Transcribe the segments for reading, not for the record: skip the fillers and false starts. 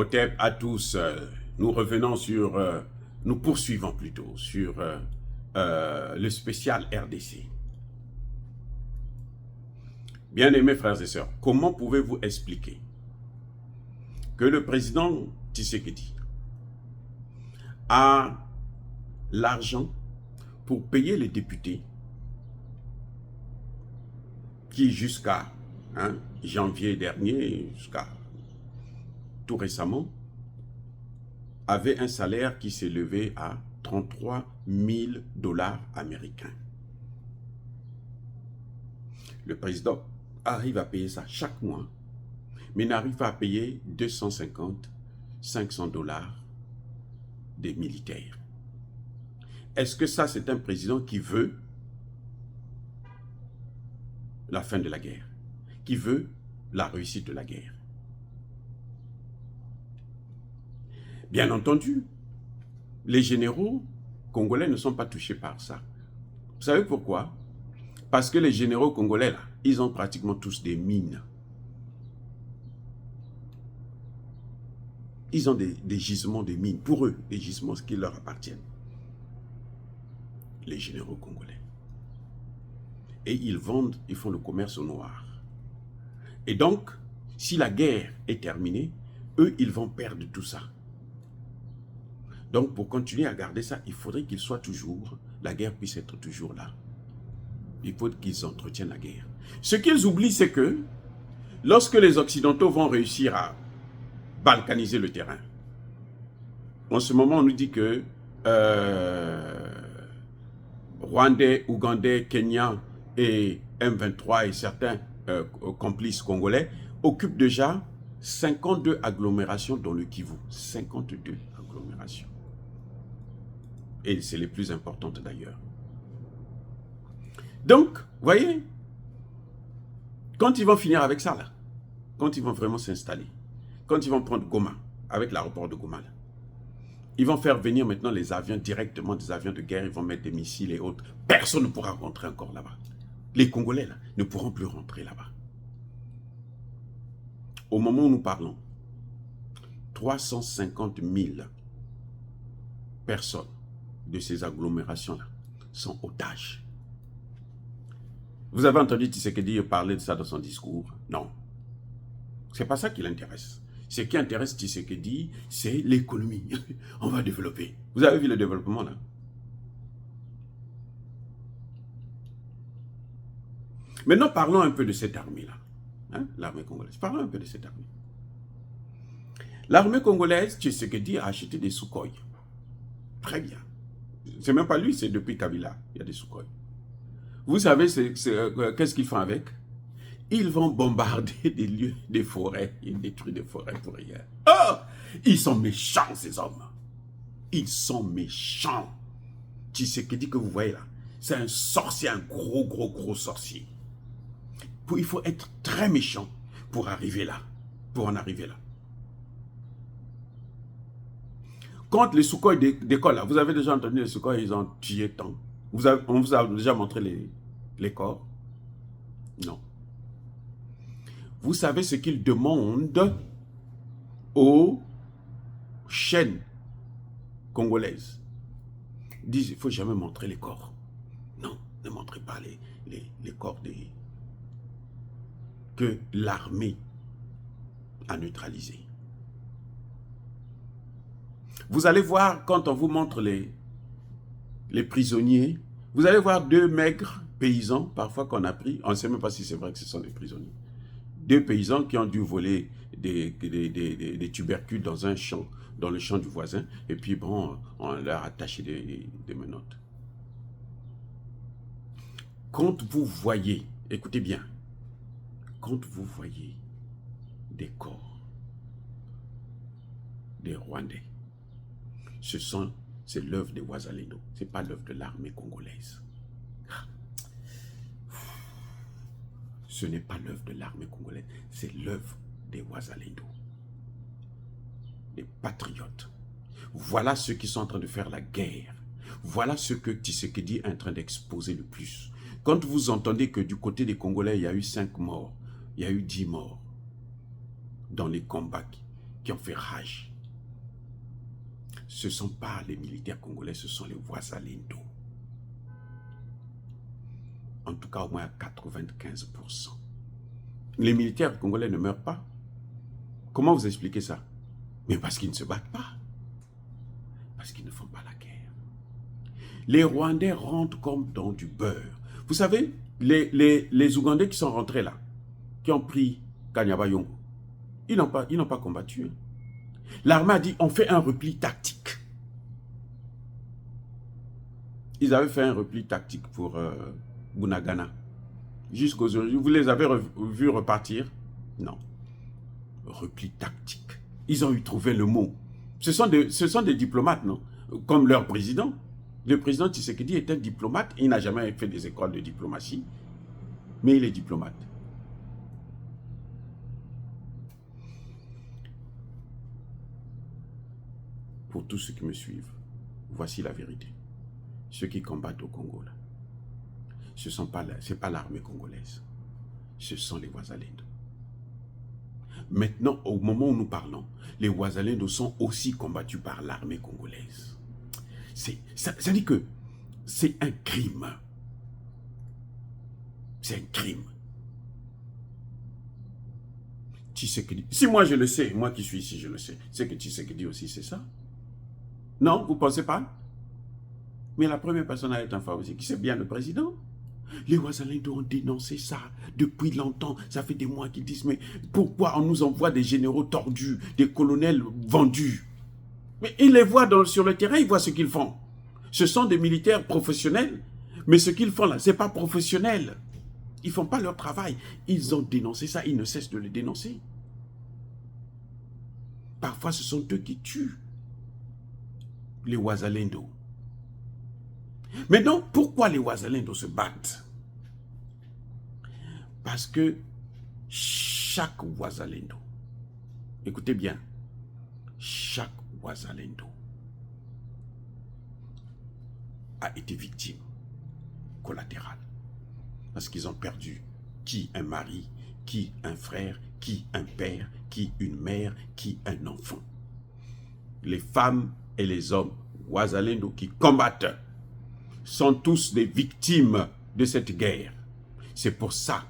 Hotep à tous, nous revenons sur, nous poursuivons plutôt sur le spécial RDC. Bien-aimés frères et sœurs, comment pouvez-vous expliquer que le président Tshisekedi a l'argent pour payer les députés qui jusqu'à janvier dernier, jusqu'à tout récemment, avaient un salaire qui s'élevait à 33 000 $ américains. Le président arrive à payer ça chaque mois, mais n'arrive pas à payer 250, 500 $ des militaires. Est-ce que ça, c'est un président qui veut la fin de la guerre, qui veut la réussite de la guerre? Bien entendu, les généraux congolais ne sont pas touchés par ça. Vous savez pourquoi? Parce que les généraux congolais, là, ils ont pratiquement tous des mines. Ils ont des gisements de mines, pour eux, des gisements qui leur appartiennent. Les généraux congolais. Et ils vendent, ils font le commerce au noir. Et donc, si la guerre est terminée, eux, ils vont perdre tout ça. Donc, pour continuer à garder ça, il faudrait qu'il soit toujours, la guerre puisse être toujours là. Il faut qu'ils entretiennent la guerre. Ce qu'ils oublient, c'est que lorsque les Occidentaux vont réussir à balkaniser le terrain, en ce moment, on nous dit que Rwandais, Ougandais, Kenyans et M23 et certains complices congolais occupent déjà 52 agglomérations dans le Kivu. 52 agglomérations. Et c'est les plus importantes d'ailleurs. Donc, vous voyez, quand ils vont finir avec ça, là, quand ils vont vraiment s'installer, quand ils vont prendre Goma, avec l'aéroport de Goma, là, ils vont faire venir maintenant les avions directement, des avions de guerre, ils vont mettre des missiles et autres. Personne ne pourra rentrer encore là-bas. Les Congolais, là, ne pourront plus rentrer là-bas. Au moment où nous parlons, 350 000 personnes de ces agglomérations-là sont otages. Vous avez entendu Tshisekedi parler de ça dans son discours? Non. C'est pas ça qui l'intéresse. Ce qui intéresse Tshisekedi, c'est l'économie. On va développer. Vous avez vu le développement là? Maintenant, parlons un peu de cette armée-là. Hein? L'armée congolaise. Parlons un peu de cette armée. L'armée congolaise, Tshisekedi a acheté des Sukhoi. Très bien. C'est même pas lui, c'est depuis Kabila. Il y a des Sukhoi. Vous savez qu'est-ce qu'ils font avec? Ils vont bombarder des lieux, des forêts. Ils détruisent des forêts pour rien. Oh! Ils sont méchants, ces hommes. Ils sont méchants. Tshisekedi que vous voyez là, c'est un sorcier, un gros sorcier. Il faut être très méchant pour arriver là, pour en arriver là. Quand les Sukhoi décollent là, vous avez déjà entendu les Sukhoi, ils ont tué tant. On vous a déjà montré les corps? Non. Vous savez ce qu'ils demandent aux chaînes congolaises? Ils disent, il ne faut jamais montrer les corps. Non, ne montrez pas les corps que l'armée a neutralisés. Vous allez voir, quand on vous montre les prisonniers, vous allez voir deux maigres paysans, parfois qu'on a pris, on ne sait même pas si c'est vrai que ce sont des prisonniers. Deux paysans qui ont dû voler des tubercules dans un champ, dans le champ du voisin, et puis bon, on leur a attaché des menottes. Quand vous voyez, écoutez bien, quand vous voyez des corps des Rwandais, c'est l'œuvre des Wazalendo, ce n'est pas l'œuvre de l'armée congolaise. Ce n'est pas l'œuvre de l'armée congolaise, c'est l'œuvre des Wazalendo, des patriotes. Voilà ceux qui sont en train de faire la guerre. Voilà ce que Tshisekedi est en train d'exposer le plus. Quand vous entendez que du côté des Congolais, il y a eu 5 morts, il y a eu 10 morts dans les combats qui ont fait rage. Ce ne sont pas les militaires congolais, ce sont les Wazalendo. En tout cas, au moins à 95%. Les militaires congolais ne meurent pas. Comment vous expliquez ça? Mais parce qu'ils ne se battent pas. Parce qu'ils ne font pas la guerre. Les Rwandais rentrent comme dans du beurre. Vous savez, les Ougandais qui sont rentrés là, qui ont pris Kanyabayongo, ils n'ont pas combattu. Hein. L'armée a dit, on fait un repli tactique. Ils avaient fait un repli tactique pour Bunagana. Jusqu'aujourd'hui, vous les avez vus repartir? Non. Repli tactique. Ils ont eu trouvé le mot. Ce sont des diplomates, non? Comme leur président. Le président Tshisekedi est un diplomate. Il n'a jamais fait des écoles de diplomatie. Mais il est diplomate. Pour tous ceux qui me suivent, voici la vérité. Ceux qui combattent au Congo, là, ce n'est pas l'armée congolaise. Ce sont les Wazalendo. Maintenant, au moment où nous parlons, les Wazalendo sont aussi combattus par l'armée congolaise. Ça dit que c'est un crime. C'est un crime. Tshisekedi, si moi je le sais, moi qui suis ici je le sais, c'est que Tshisekedi aussi c'est ça. Non, vous ne pensez pas? Mais la première personne à être en faveur, qui c'est bien le président. Les Wazalendo ont dénoncé ça depuis longtemps. Ça fait des mois qu'ils disent, mais pourquoi on nous envoie des généraux tordus, des colonels vendus? Mais ils les voient sur le terrain, ils voient ce qu'ils font. Ce sont des militaires professionnels, mais ce qu'ils font là, ce n'est pas professionnel. Ils ne font pas leur travail. Ils ont dénoncé ça, ils ne cessent de le dénoncer. Parfois, ce sont eux qui tuent les Wazalendo. Mais donc, pourquoi les Wazalendo se battent? Parce que chaque Wazalendo, écoutez bien, chaque Wazalendo a été victime collatérale. Parce qu'ils ont perdu qui un mari, qui un frère, qui un père, qui une mère, qui un enfant. Les femmes et les hommes Wazalendo qui combattent sont tous des victimes de cette guerre. C'est pour ça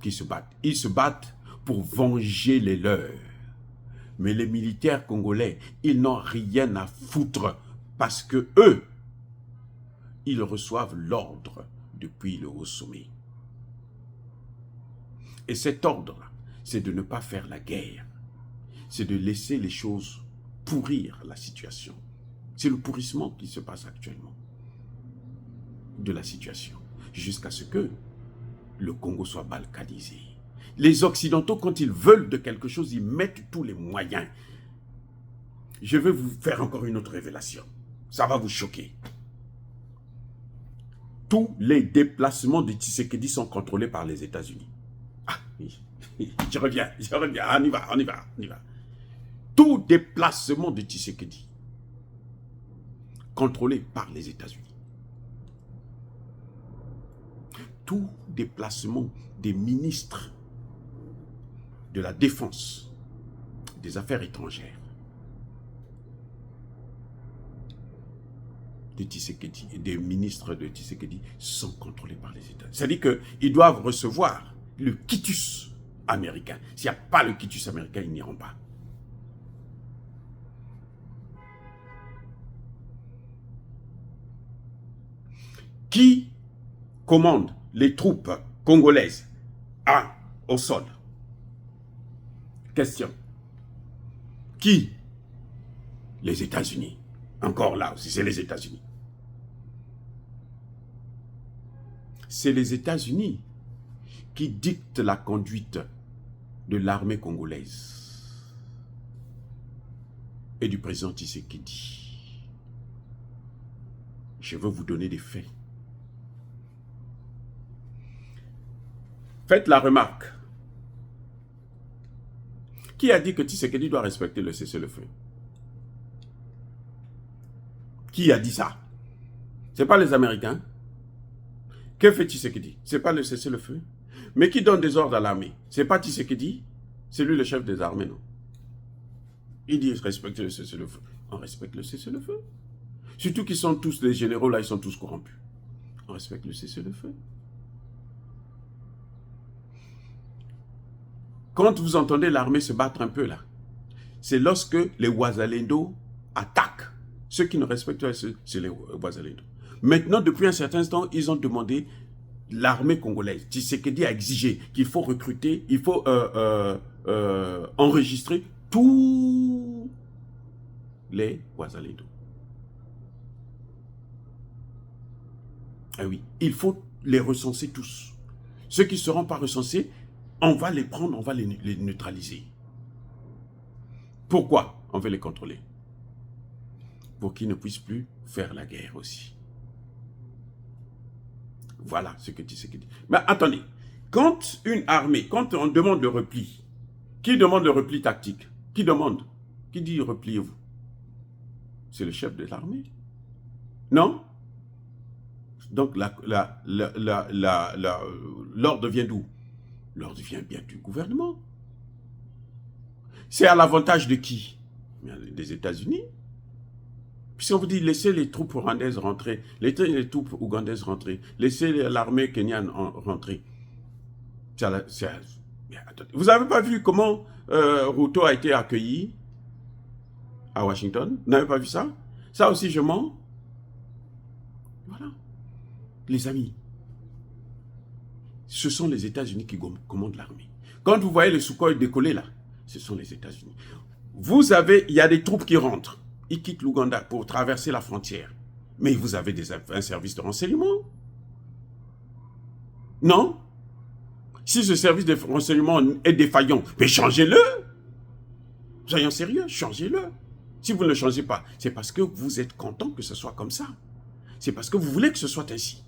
qu'ils se battent. Ils se battent pour venger les leurs. Mais les militaires congolais, ils n'ont rien à foutre parce que eux, ils reçoivent l'ordre depuis le haut sommet. Et cet ordre-là, c'est de ne pas faire la guerre. C'est de laisser les choses pourrir la situation. C'est le pourrissement qui se passe actuellement de la situation, jusqu'à ce que le Congo soit balkanisé. Les Occidentaux, quand ils veulent de quelque chose, ils mettent tous les moyens. Je vais vous faire encore une autre révélation. Ça va vous choquer. Tous les déplacements de Tshisekedi sont contrôlés par les États-Unis. Ah, je reviens, on y va. Tout déplacement de Tshisekedi contrôlé par les États-Unis. Tout déplacement des ministres de la Défense, des Affaires étrangères, de Tshisekedi et des ministres de Tshisekedi sont contrôlés par les États. C'est-à-dire qu'ils doivent recevoir le quitus américain. S'il n'y a pas le quitus américain, ils n'iront pas. Qui commande les troupes congolaises au sol? Question. Qui? Les États-Unis. Encore là aussi, c'est les États-Unis. C'est les États-Unis qui dictent la conduite de l'armée congolaise et du président Tshisekedi. Je veux vous donner des faits. Faites la remarque. Qui a dit que Tshisekedi doit respecter le cessez-le-feu? Qui a dit ça? Ce n'est pas les Américains. Que fait Tshisekedi? Ce n'est pas le cessez-le-feu. Mais qui donne des ordres à l'armée? Ce n'est pas Tshisekedi? C'est lui le chef des armées, non? Il dit respectez le cessez-le-feu. On respecte le cessez-le-feu. Surtout qu'ils sont tous, les généraux là, ils sont tous corrompus. On respecte le cessez-le-feu. Quand vous entendez l'armée se battre un peu là, c'est lorsque les Ouazalendo attaquent. Ceux qui ne respectent pas, c'est les Ouazalendo. Maintenant, depuis un certain temps, ils ont demandé l'armée congolaise. Tshisekedi a exigé qu'il faut recruter, il faut enregistrer tous les Ouazalendo. Ah oui, il faut les recenser tous. Ceux qui ne seront pas recensés, on va les prendre, on va les neutraliser. Pourquoi on veut les contrôler? Pour qu'ils ne puissent plus faire la guerre aussi. Voilà ce que Tshisekedi dit. Mais attendez, quand une armée, quand on demande le repli, qui demande le repli tactique? Qui demande? Qui dit repliez-vous? C'est le chef de l'armée. Non? Donc l'ordre vient d'où? L'ordre vient bien du gouvernement. C'est à l'avantage de qui? Des États-Unis. Puis on vous dit, laissez les troupes rwandaises rentrer, laissez les troupes ougandaises rentrer, laissez l'armée kenyane rentrer. Vous n'avez pas vu comment Ruto a été accueilli à Washington? Vous n'avez pas vu ça? Ça aussi, je mens. Voilà. Les amis, ce sont les États-Unis qui commandent l'armée. Quand vous voyez les Sukhoi décoller là, ce sont les États-Unis. Il y a des troupes qui rentrent. Ils quittent l'Ouganda pour traverser la frontière. Mais vous avez un service de renseignement. Non? Si ce service de renseignement est défaillant, mais changez-le. Soyons sérieux, changez-le. Si vous ne le changez pas, c'est parce que vous êtes content que ce soit comme ça. C'est parce que vous voulez que ce soit ainsi.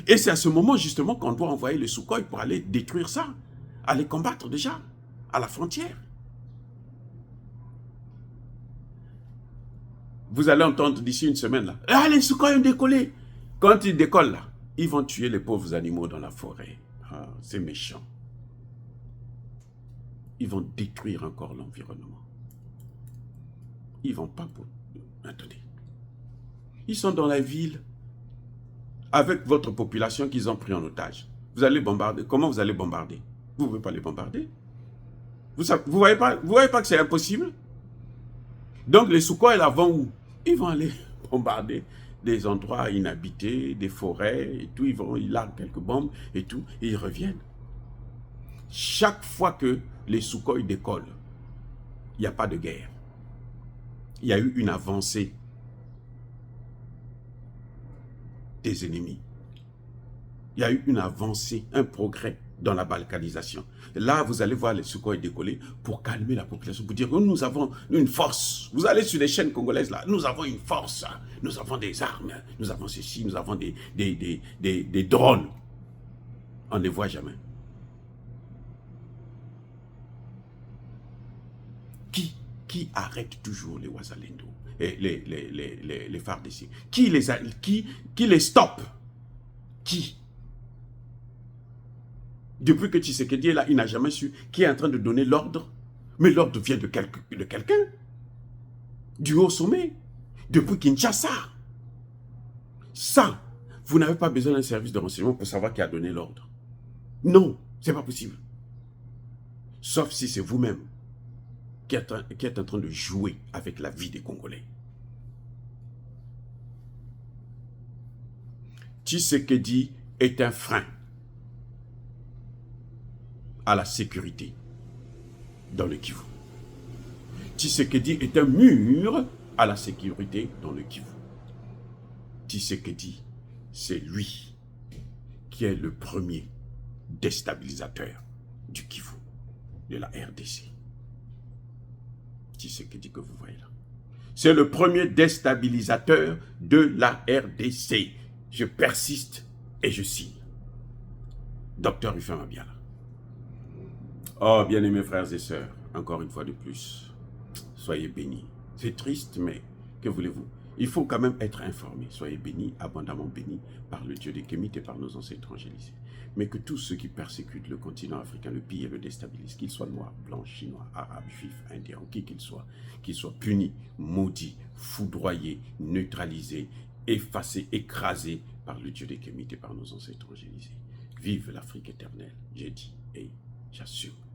Et c'est à ce moment, justement, qu'on doit envoyer les Sukhoi pour aller détruire ça, aller combattre déjà, à la frontière. Vous allez entendre d'ici une semaine, là, « Ah, les Sukhoi ont décollé !» Quand ils décollent, là, ils vont tuer les pauvres animaux dans la forêt. Ah, c'est méchant. Ils vont détruire encore l'environnement. Ils vont pas pour... Attendez. Ils sont dans la ville, avec votre population qu'ils ont pris en otage. Vous allez bombarder. Comment vous allez bombarder? Vous ne pouvez pas les bombarder. Vous voyez pas que c'est impossible? Donc les Sukhoi là vont où? Ils vont aller bombarder des endroits inhabités, des forêts et tout. Ils larguent quelques bombes et tout. Et ils reviennent. Chaque fois que les Sukhoi décollent, il n'y a pas de guerre. Il y a eu une avancée des ennemis. Il y a eu une avancée, un progrès dans la balkanisation. Là, vous allez voir les Sukhoi décoller pour calmer la population, pour dire que nous avons une force. Vous allez sur les chaînes congolaises, là, nous avons une force, nous avons des armes, nous avons ceci, nous avons des drones. On ne les voit jamais. Qui arrête toujours les Ouazalendo, et les FARDC? Qui les stoppe? Qui? Depuis que Tshisekedi est là, il n'a jamais su qui est en train de donner l'ordre. Mais l'ordre vient de quelqu'un. Du haut sommet. Depuis Kinshasa. Ça, vous n'avez pas besoin d'un service de renseignement pour savoir qui a donné l'ordre. Non, c'est pas possible. Sauf si c'est vous-même qui est en train de jouer avec la vie des Congolais. Tshisekedi est un frein à la sécurité dans le Kivu. Tshisekedi est un mur à la sécurité dans le Kivu. Tshisekedi, c'est lui qui est le premier déstabilisateur du Kivu, de la RDC. Tshisekedi que vous voyez là. C'est le premier déstabilisateur de la RDC. Je persiste et je signe. Docteur Rufin Mabiala. Oh, bien-aimés frères et sœurs, encore une fois de plus, soyez bénis. C'est triste, mais que voulez-vous? Il faut quand même être informé. Soyez bénis, abondamment bénis par le Dieu des Kémites et par nos ancêtres angélisés. mais que tous ceux qui persécutent le continent africain, le pillent et le déstabilisent, qu'ils soient noirs, blancs, chinois, arabes, juifs, indiens, qui qu'ils soient punis, maudits, foudroyés, neutralisés, effacés, écrasés par le Dieu des Kémites et par nos ancêtres angélisés. Vive l'Afrique éternelle, j'ai dit et j'assume.